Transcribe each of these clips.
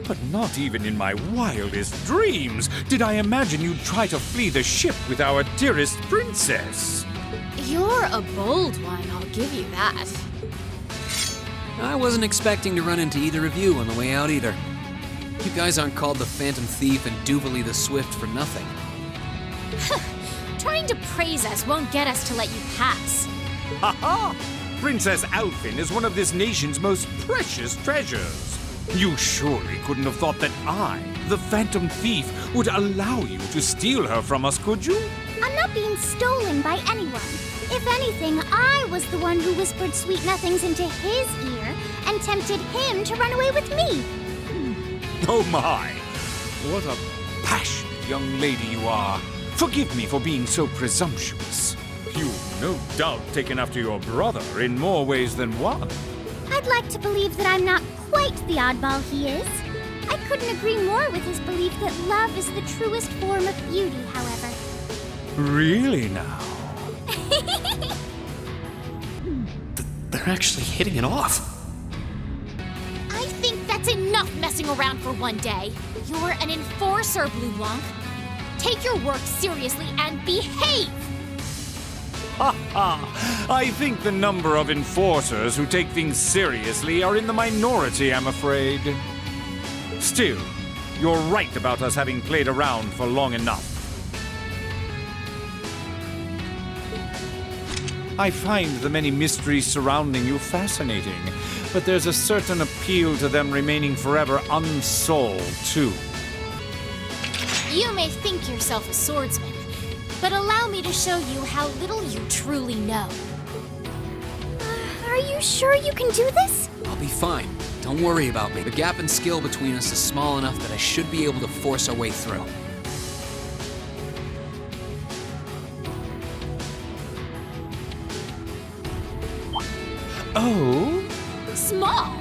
But not even in my wildest dreams did I imagine you'd try to flee the ship with our dearest princess. You're a bold one, I'll give you that. I wasn't expecting to run into either of you on the way out either. You guys aren't called the Phantom Thief and Duvalie the Swift for nothing. Trying to praise us won't get us to let you pass. Ha ha! Princess Alfin is one of this nation's most precious treasures. You surely couldn't have thought that I, the Phantom Thief, would allow you to steal her from us, could you? I'm not being stolen by anyone. If anything, I was the one who whispered sweet nothings into his ear and tempted him to run away with me. Oh my! What a passionate young lady you are. Forgive me for being so presumptuous. You've no doubt taken after your brother in more ways than one. I'd like to believe that I'm not quite the oddball he is. I couldn't agree more with his belief that love is the truest form of beauty, however. Really now? They're actually hitting it off. I think that's enough messing around for one day. You're an enforcer, Blue Blanc. Take your work seriously and behave! Ha ha! I think the number of enforcers who take things seriously are in the minority, I'm afraid. Still, you're right about us having played around for long enough. I find the many mysteries surrounding you fascinating, but there's a certain appeal to them remaining forever unsolved, too. You may think yourself a swordsman, but allow me to show you how little you truly know. Are you sure you can do this? I'll be fine. Don't worry about me. The gap in skill between us is small enough that I should be able to force our way through. Oh? Small?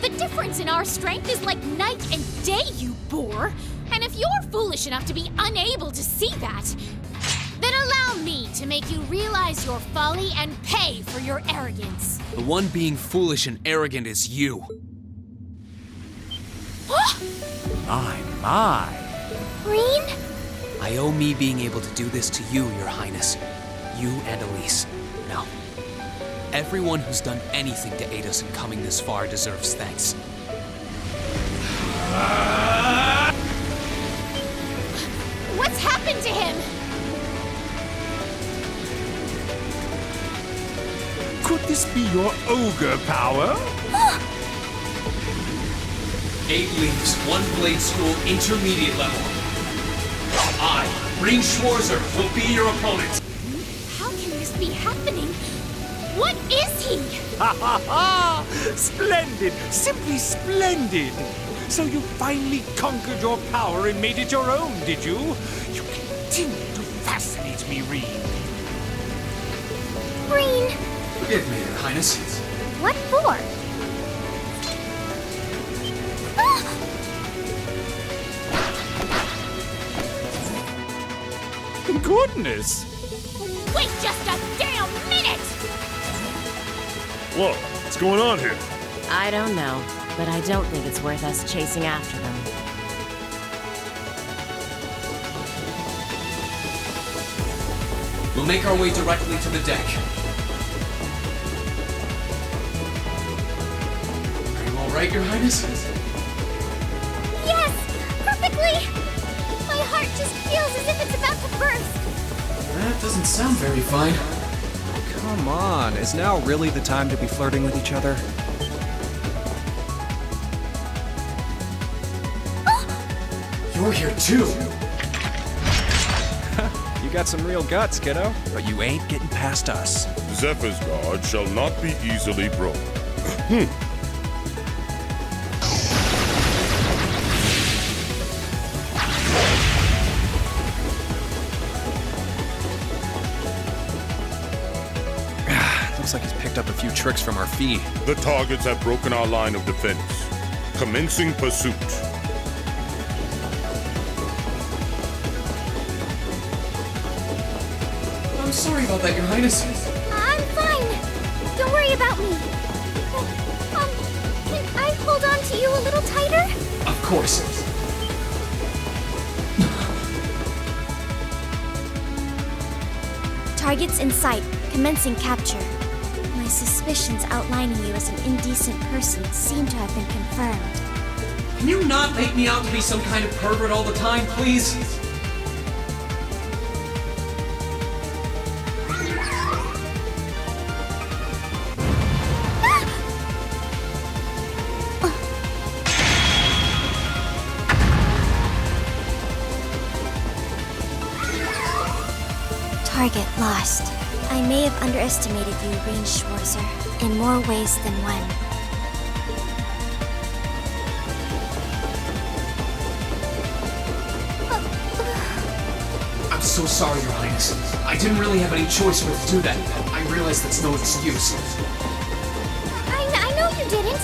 The difference in our strength is like night and day, you boor! And if you're foolish enough to be unable to see that, then allow me to make you realize your folly and pay for your arrogance. The one being foolish and arrogant is you. My. Rean? I owe me being able to do this to you, Your Highness. You and Elise. Now, everyone who's done anything to aid us in coming this far deserves thanks. What's happened to him? Could this be your ogre power? 8 leagues, 1 blade school, intermediate level. I, Rean Schwarzer, will be your opponent. How can this be happening? What is he? Ha ha ha! Splendid! Simply splendid! So you finally conquered your power and made it your own, did you? You continue to fascinate me, Rean. Rean, Forgive me, Your Highness. what for? Goodness! Wait just a damn minute! Whoa, what's going on here? I don't know, but I don't think it's worth us chasing after them. We'll make our way directly to the deck. Are you all right, Your Highness? Yes! Perfectly! My heart just feels as if it's about to burst. That doesn't sound very fine. Come on, is now really the time to be flirting with each other? You're here too. You got some real guts, kiddo, but you ain't getting past us. Zephyr's guard shall not be easily broken. Looks like he's picked up a few tricks from our fee. The targets have broken our line of defense. Commencing pursuit. I'm sorry about that, Your Highness. I'm fine. Don't worry about me. Can I hold on to you a little tighter? Of course. Targets in sight. Commencing capture. My suspicions outlining you as an indecent person seem to have been confirmed. Can you not make me out to be some kind of pervert all the time, please? Target lost. I may have underestimated you, Rean Schwarzer, in more ways than one. I'm so sorry, Your Highness. I didn't really have any choice but to do that. I realize that's no excuse. I know you didn't.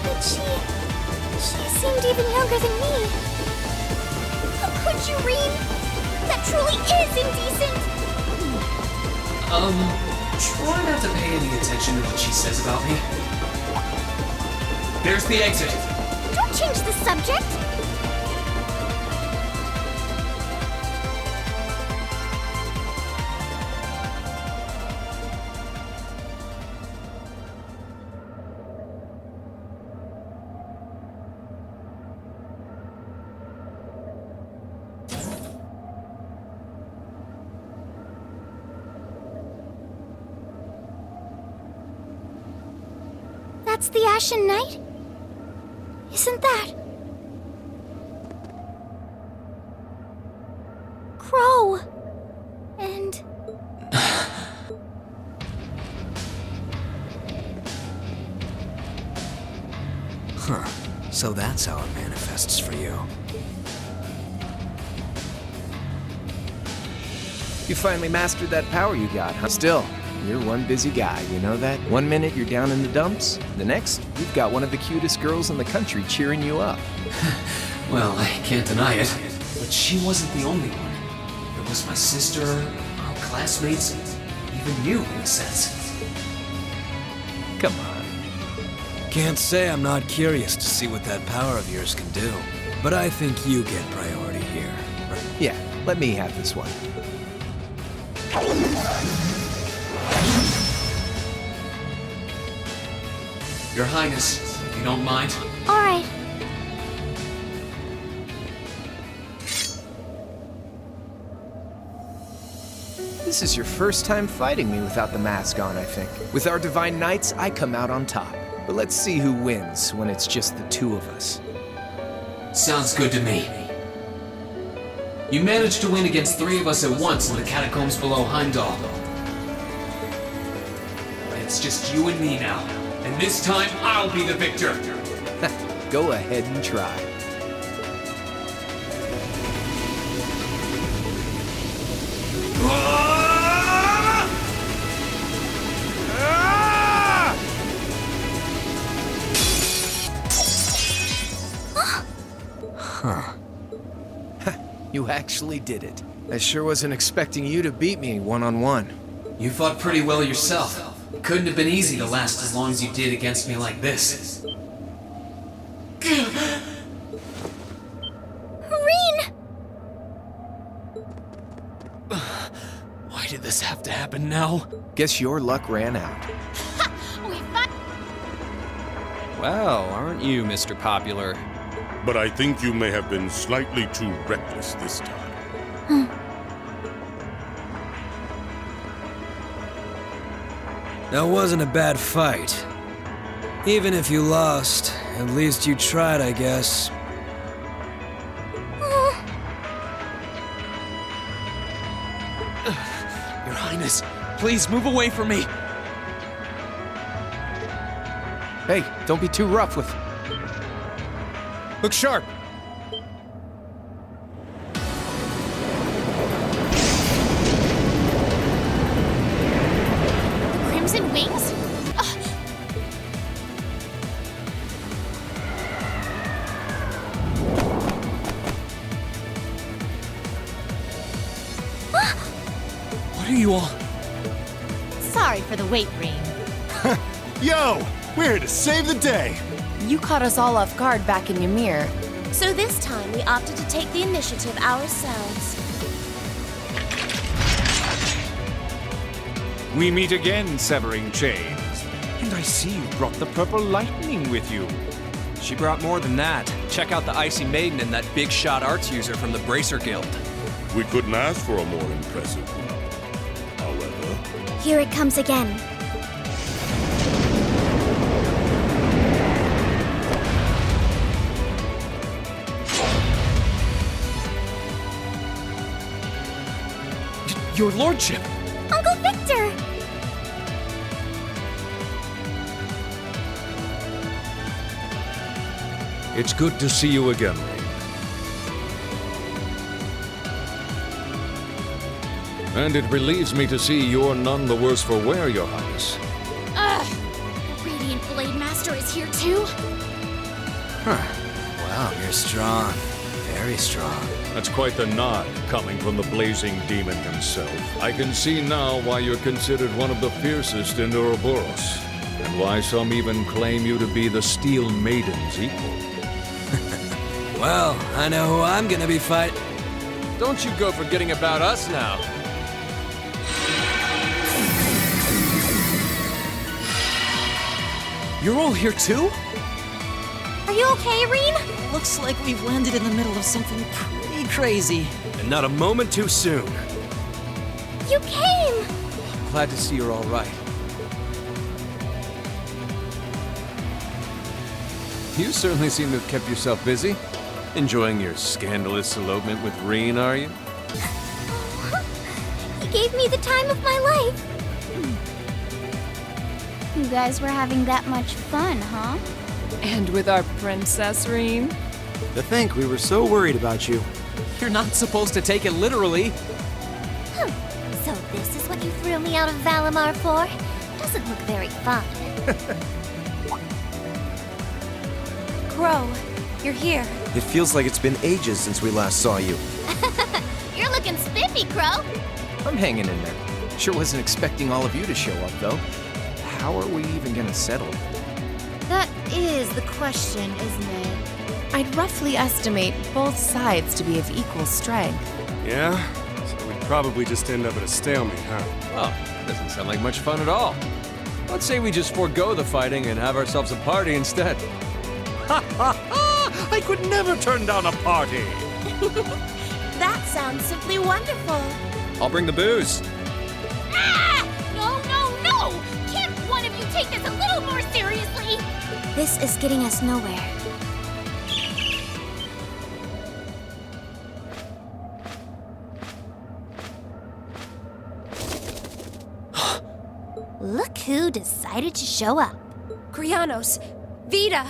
But she seemed even younger than me. How could you, Rean? That truly is indecent! Try not to pay any attention to what she says about me. There's the exit. Don't change the subject! That's the Ashen Knight? Isn't that... Crow? And... Huh. So that's how it manifests for you. You finally mastered that power you got, huh? Still, you're one busy guy, you know that? One minute you're down in the dumps, the next, you've got one of the cutest girls in the country cheering you up. Well, I can't deny it. But she wasn't the only one. There was my sister, our classmates, even you, in a sense. Come on. Can't say I'm not curious to see what that power of yours can do. But I think you get priority here. Yeah, let me have this one. Your Highness, if you don't mind. Alright. This is your first time fighting me without the mask on, I think. With our Divine Knights, I come out on top. But let's see who wins when it's just the two of us. Sounds good to me. You managed to win against 3 of us at once in the catacombs below Heimdall. But it's just you and me now. And this time, I'll be the victor. Go ahead and try. Huh. You actually did it. I sure wasn't expecting you to beat me one-on-one. You fought pretty well yourself. Couldn't have been easy to last as long as you did against me like this. Rean! Why did this have to happen now? Guess your luck ran out. We fight. Well, aren't you, Mr. Popular? But I think you may have been slightly too reckless this time. That wasn't a bad fight. Even if you lost, at least you tried, I guess. Your Highness, please move away from me. Hey, don't be too rough with... Look sharp! Crimson Wings? Ugh. What are you all? Sorry for the wait, Rean. Yo! We're here to save the day! You caught us all off guard back in Ymir. So this time, we opted to take the initiative ourselves. We meet again, severing chains. And I see you brought the purple lightning with you. She brought more than that. Check out the Icy Maiden and that big shot arts user from the Bracer Guild. We couldn't ask for a more impressive group. However, Here it comes again. Your lordship! Uncle Victor! It's good to see you again, Rean. And it relieves me to see you're none the worse for wear, Your Highness. Ugh! The Radiant Blade Master is here too? Wow, you're strong. Very strong. That's quite the nod, coming from the blazing demon himself. I can see now why you're considered one of the fiercest in Ouroboros, and why some even claim you to be the Steel Maiden's equal. Well, I know who I'm gonna be fighting. Don't you go forgetting about us now. You're all here too? Are you okay, Rean? Looks like we've landed in the middle of something pretty crazy. And not a moment too soon. You came! Glad to see you're all right. You certainly seem to have kept yourself busy. Enjoying your scandalous elopement with Rean, are you? He gave me the time of my life. You guys were having that much fun, huh? And with our princess, Rean? To think we were so worried about you. You're not supposed to take it literally. So this is what you threw me out of Valimar for? Doesn't look very fun. Crow, you're here. It feels like it's been ages since we last saw you. You're looking spiffy, Crow. I'm hanging in there. Sure wasn't expecting all of you to show up, though. How are we even gonna settle? That is the question, isn't it? I'd roughly estimate both sides to be of equal strength. Yeah? So we'd probably just end up at a stalemate, huh? Oh, doesn't sound like much fun at all. Let's say we just forego the fighting and have ourselves a party instead. Ha ha ha! I could never turn down a party! That sounds simply wonderful. I'll bring the booze. Ah! No, no, no! Can't one of you take this a little more seriously? This is getting us nowhere. Look who decided to show up. Krianos, Vita.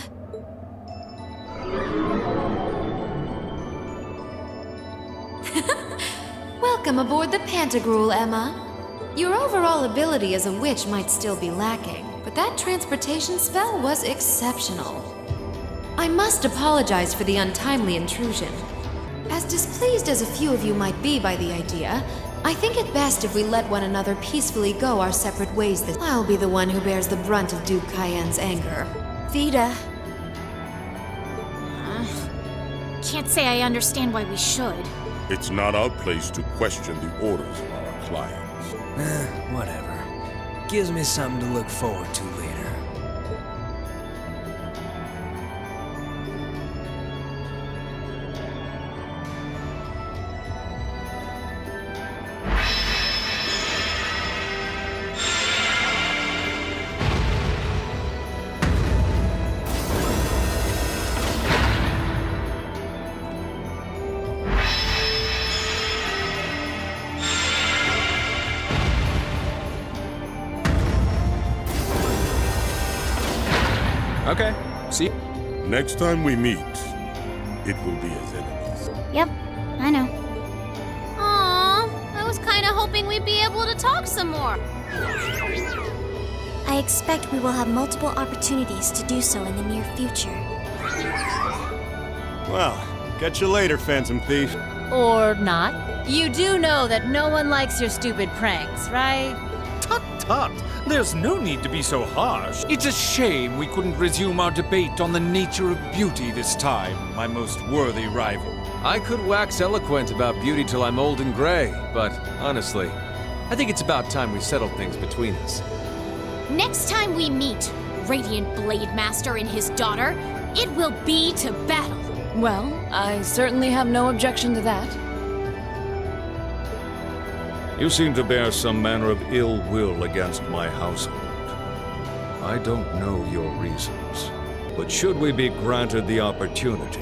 Welcome aboard the Pantagruel, Emma. Your overall ability as a witch might still be lacking, but that transportation spell was exceptional. I must apologize for the untimely intrusion. As displeased as a few of you might be by the idea, I think it best if we let one another peacefully go our separate ways. I'll be the one who bears the brunt of Duke Cayenne's anger. Vita. Can't say I understand why we should. it's not our place to question the orders of our clients. Whatever. Gives me something to look forward to later. Okay, see you. Next time we meet, it will be as enemies. Yep, I know. Aww, I was kind of hoping we'd be able to talk some more. I expect we will have multiple opportunities to do so in the near future. Well, catch you later, Phantom Thief. Or not. You do know that no one likes your stupid pranks, right? Tut tut. There's no need to be so harsh. It's a shame we couldn't resume our debate on the nature of beauty this time, my most worthy rival. I could wax eloquent about beauty till I'm old and gray, but honestly, I think it's about time we settled things between us. Next time we meet, Radiant Blade Master and his daughter, it will be to battle. Well, I certainly have no objection to that. You seem to bear some manner of ill will against my household. I don't know your reasons, but should we be granted the opportunity,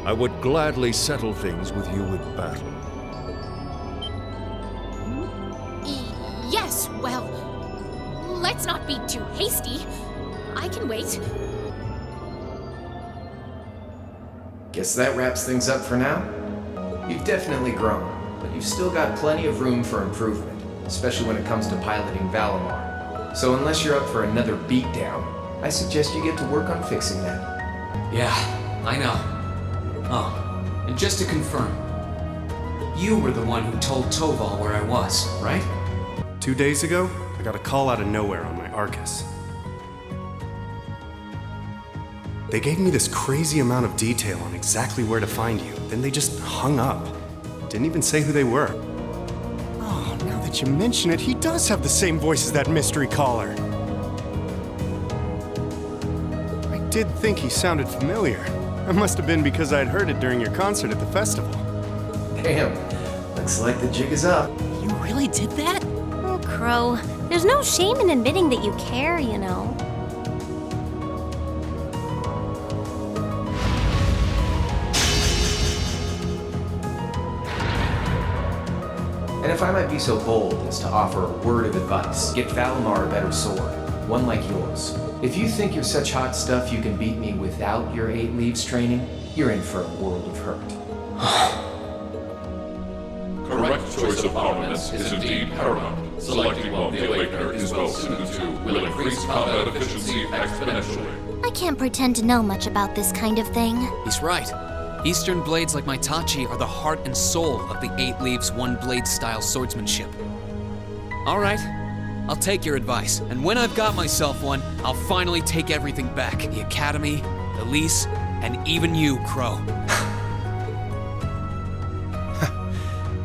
I would gladly settle things with you in battle. Yes, well, let's not be too hasty. I can wait. Guess that wraps things up for now. You've definitely grown, but you've still got plenty of room for improvement, especially when it comes to piloting Valimar. So unless you're up for another beatdown, I suggest you get to work on fixing that. Yeah, I know. Oh, and just to confirm, you were the one who told Toval where I was, right? 2 days ago, I got a call out of nowhere on my Arcus. They gave me this crazy amount of detail on exactly where to find you, then they just hung up. Didn't even say who they were. Oh, now that you mention it, he does have the same voice as that mystery caller. I did think he sounded familiar. It must have been because I'd heard it during your concert at the festival. Damn, looks like the jig is up. You really did that? Oh, Crow, there's no shame in admitting that you care, you know. And if I might be so bold as to offer a word of advice, get Valimar a better sword, one like yours. If you think you're such hot stuff you can beat me without your 8 Leaves training, you're in for a world of hurt. Correct choice of armaments is indeed paramount. Selecting one the Awakener is well suited to will increase combat efficiency exponentially. I can't pretend to know much about this kind of thing. He's right. Eastern blades like my Tachi are the heart and soul of the 8 Leaves, 1 blade style swordsmanship. All right, I'll take your advice, and when I've got myself one, I'll finally take everything back. The Academy, Elise, and even you, Crow.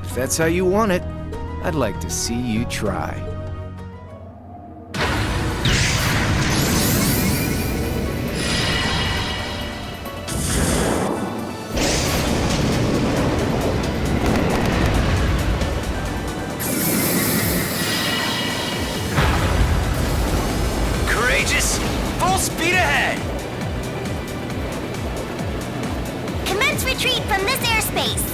If that's how you want it, I'd like to see you try. Courageous! Full speed ahead! Commence retreat from this airspace.